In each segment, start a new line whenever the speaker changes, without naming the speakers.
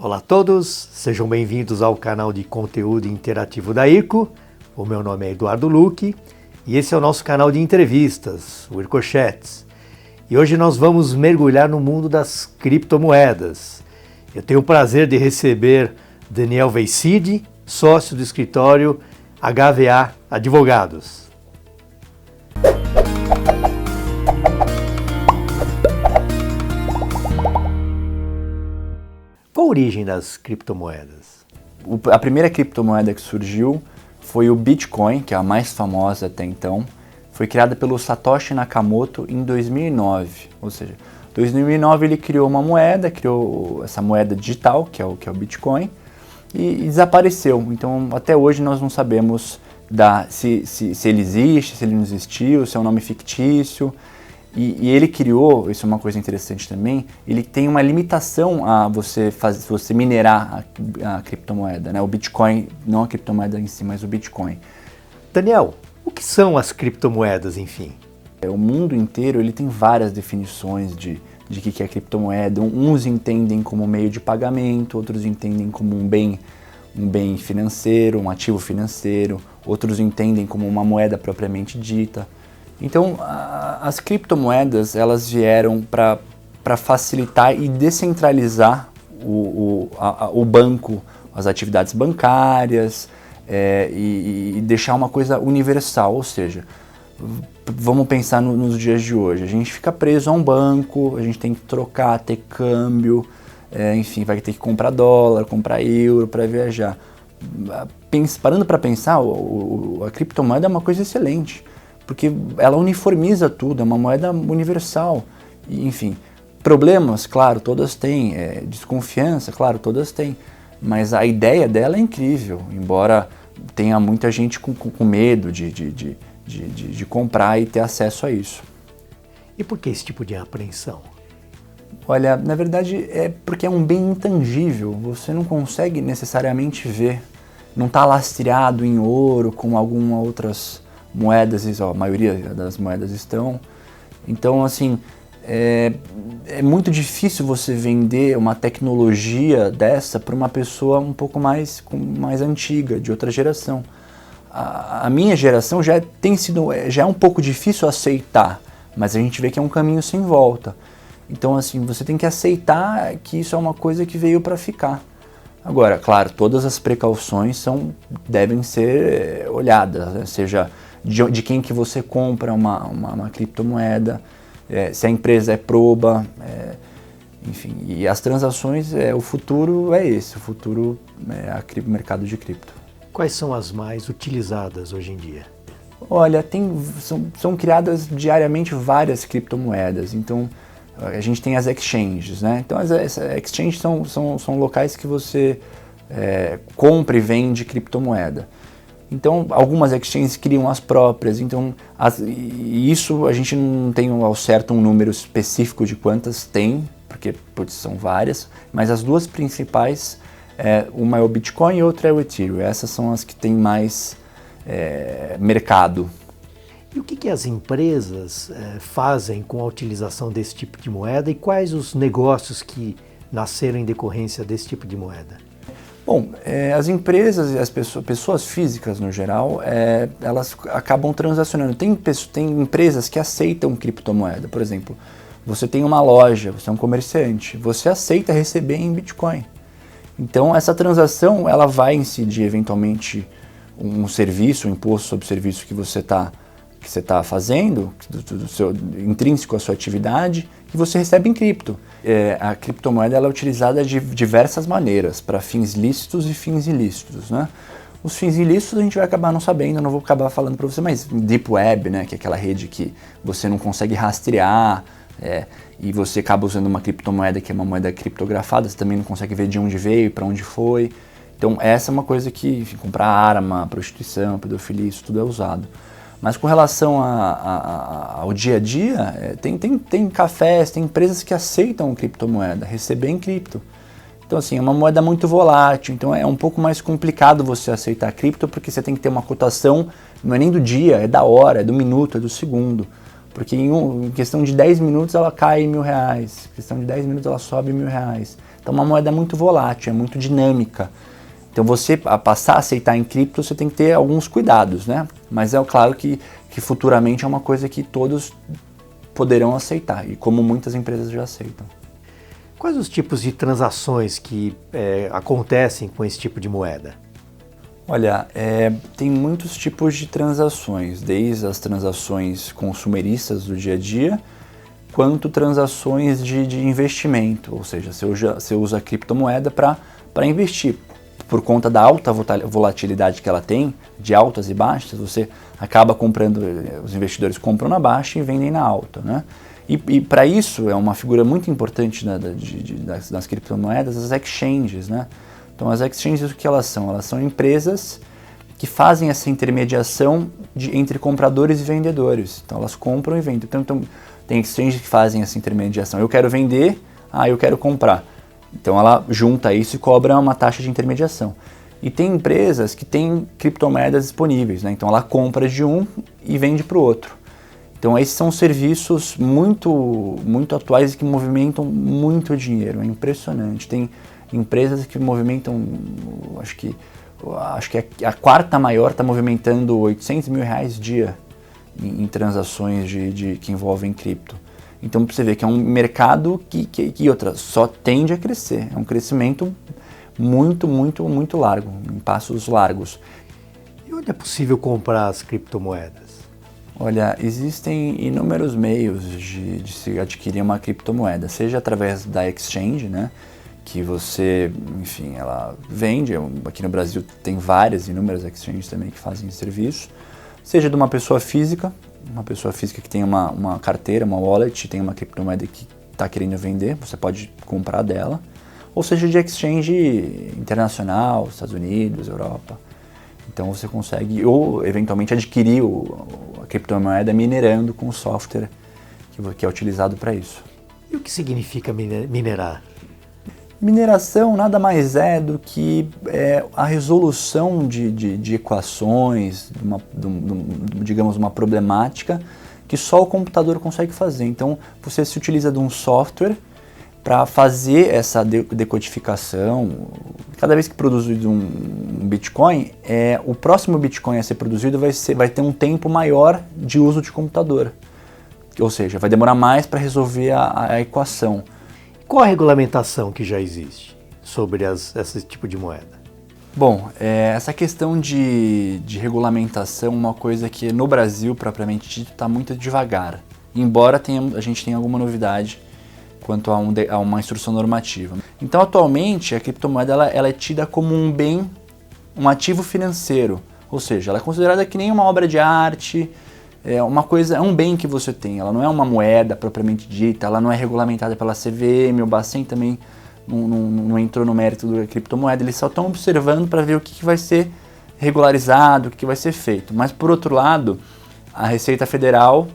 Olá a todos, sejam bem-vindos ao canal de conteúdo interativo da IRCO. O meu nome é Eduardo Luque e esse é o nosso canal de entrevistas, o IRCOchats. E hoje nós vamos mergulhar no mundo das criptomoedas. Eu tenho o prazer de receber Daniel Veicidi, sócio do escritório HVA Advogados. Qual a origem das criptomoedas?
A primeira criptomoeda que surgiu foi o Bitcoin, que é a mais famosa até então. Foi criada pelo Satoshi Nakamoto em 2009. Ou seja, em 2009 ele criou uma moeda, criou essa moeda digital, que é o Bitcoin, e desapareceu. Então até hoje nós não sabemos se ele existe, se ele não existiu, se é um nome fictício. E ele criou, isso é uma coisa interessante também, ele tem uma limitação a você minerar a criptomoeda, né? O Bitcoin, não a criptomoeda em si, mas o Bitcoin.
Daniel, o que são as criptomoedas, enfim?
O mundo inteiro ele tem várias definições de que é criptomoeda. Uns entendem como meio de pagamento, outros entendem como um bem financeiro, um ativo financeiro, outros entendem como uma moeda propriamente dita. Então, as criptomoedas elas vieram para facilitar e descentralizar o banco, as atividades bancárias e deixar uma coisa universal, ou seja, vamos pensar nos dias de hoje, a gente fica preso a um banco, a gente tem que trocar, ter câmbio, enfim, vai ter que comprar dólar, comprar euro para viajar. Parando para pensar, a criptomoeda é uma coisa excelente, porque ela uniformiza tudo, é uma moeda universal. E, enfim, problemas, claro, todas têm, desconfiança, claro, todas têm, mas a ideia dela é incrível, embora tenha muita gente com medo de comprar e ter acesso a isso.
E por que esse tipo de apreensão?
Olha, na verdade é porque é um bem intangível, você não consegue necessariamente ver, não está lastreado em ouro como algumas outras moedas, a maioria das moedas estão. Então, assim, é muito difícil você vender uma tecnologia dessa para uma pessoa um pouco mais antiga, de outra geração. A minha geração já é um pouco difícil aceitar, mas a gente vê que é um caminho sem volta. Então, assim, você tem que aceitar que isso é uma coisa que veio para ficar. Agora, claro, todas as precauções devem ser olhadas, né? Seja de quem que você compra uma criptomoeda, se a empresa é proba, enfim, e as transações, o futuro é esse, o futuro é o mercado de cripto.
Quais são as mais utilizadas hoje em dia?
Olha, são criadas diariamente várias criptomoedas, então a gente tem as exchanges, né? Então as exchanges são locais que você compra e vende criptomoeda. Então, algumas exchanges criam as próprias, então isso a gente não tem ao certo um número específico de quantas tem, porque são várias, mas as duas principais, uma é o Bitcoin e outra é o Ethereum. Essas são as que têm mais mercado.
E o que as empresas fazem com a utilização desse tipo de moeda e quais os negócios que nasceram em decorrência desse tipo de moeda?
Bom, as empresas e as pessoas físicas no geral, elas acabam transacionando. Tem empresas que aceitam criptomoeda, por exemplo, você tem uma loja, você é um comerciante, você aceita receber em Bitcoin. Então essa transação ela vai incidir eventualmente um serviço, um imposto sobre o serviço que você está fazendo, intrínseco à sua atividade, que você recebe em cripto. A criptomoeda ela é utilizada de diversas maneiras, para fins lícitos e fins ilícitos, né? Os fins ilícitos a gente vai acabar não sabendo, eu não vou acabar falando para você, mas Deep Web, né, que é aquela rede que você não consegue rastrear, e você acaba usando uma criptomoeda que é uma moeda criptografada, você também não consegue ver de onde veio, para onde foi. Então essa é uma coisa que, enfim, comprar arma, prostituição, pedofilia, isso tudo é usado. Mas com relação ao dia a dia, tem cafés, tem empresas que aceitam criptomoeda, receber em cripto. Então assim, é uma moeda muito volátil, então é um pouco mais complicado você aceitar cripto porque você tem que ter uma cotação, não é nem do dia, é da hora, é do minuto, é do segundo. Porque em questão de 10 minutos ela cai em R$1.000, em questão de 10 minutos ela sobe R$1.000. Então uma moeda muito volátil, é muito dinâmica. Então você passar a aceitar em cripto, você tem que ter alguns cuidados, né? Mas é claro que futuramente é uma coisa que todos poderão aceitar, e como muitas empresas já aceitam.
Quais os tipos de transações que acontecem com esse tipo de moeda?
Olha, tem muitos tipos de transações, desde as transações consumeristas do dia a dia, quanto transações de investimento, ou seja, você usa a criptomoeda para investir. Por conta da alta volatilidade que ela tem, de altas e baixas, você acaba comprando, os investidores compram na baixa e vendem na alta, né? E para isso é uma figura muito importante das criptomoedas, as exchanges, né? Então as exchanges, o que elas são? Elas são empresas que fazem essa intermediação entre compradores e vendedores. Então elas compram e vendem. Então tem exchanges que fazem essa intermediação. Eu quero vender, eu quero comprar. Então ela junta isso e cobra uma taxa de intermediação. E tem empresas que têm criptomoedas disponíveis, né? Então ela compra de um e vende para o outro. Então esses são serviços muito atuais e que movimentam muito dinheiro, é impressionante. Tem empresas que movimentam, acho que a quarta maior está movimentando R$800 mil dia em transações que envolvem cripto. Então você vê que é um mercado que só tende a crescer, é um crescimento muito largo, em passos largos.
E onde é possível comprar as criptomoedas?
Olha, existem inúmeros meios de se adquirir uma criptomoeda, seja através da exchange, né, que você, enfim, ela vende, aqui no Brasil tem inúmeras exchanges também que fazem esse serviço, seja de uma pessoa física que tem uma carteira, uma wallet, tem uma criptomoeda que está querendo vender, você pode comprar dela, ou seja de exchange internacional, Estados Unidos, Europa. Então você consegue, ou eventualmente adquirir a criptomoeda minerando com o software que é utilizado para isso.
E o que significa minerar?
Mineração nada mais é do que a resolução de equações, digamos uma problemática que só o computador consegue fazer. Então você se utiliza de um software para fazer essa decodificação. Cada vez que produzido um Bitcoin, o próximo Bitcoin a ser produzido vai ter um tempo maior de uso de computador. Ou seja, vai demorar mais para resolver a equação.
Qual a regulamentação que já existe sobre esse tipo de moeda?
Bom, essa questão de regulamentação é uma coisa que no Brasil, propriamente dito, está muito devagar. Embora a gente tenha alguma novidade quanto a uma instrução normativa. Então, atualmente, a criptomoeda ela é tida como um ativo financeiro, ou seja, ela é considerada que nem uma obra de arte, é um bem que você tem, ela não é uma moeda propriamente dita, ela não é regulamentada pela CVM, o Bacen também não entrou no mérito da criptomoeda, eles só estão observando para ver o que vai ser regularizado, o que vai ser feito. Mas, por outro lado, a Receita Federal,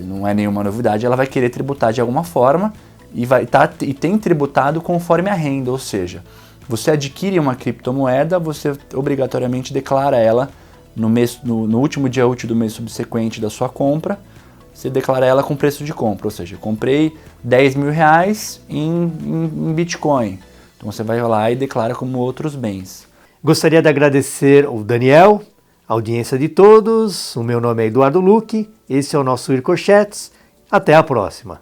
não é nenhuma novidade, ela vai querer tributar de alguma forma e tem tributado conforme a renda, ou seja, você adquire uma criptomoeda, você obrigatoriamente declara ela no último dia útil do mês subsequente da sua compra, você declara ela com preço de compra, ou seja, comprei R$10 mil em Bitcoin, então você vai lá e declara como outros bens.
Gostaria de agradecer ao Daniel, a audiência de todos, o meu nome é Eduardo Luque, esse é o nosso Ircochets, até a próxima.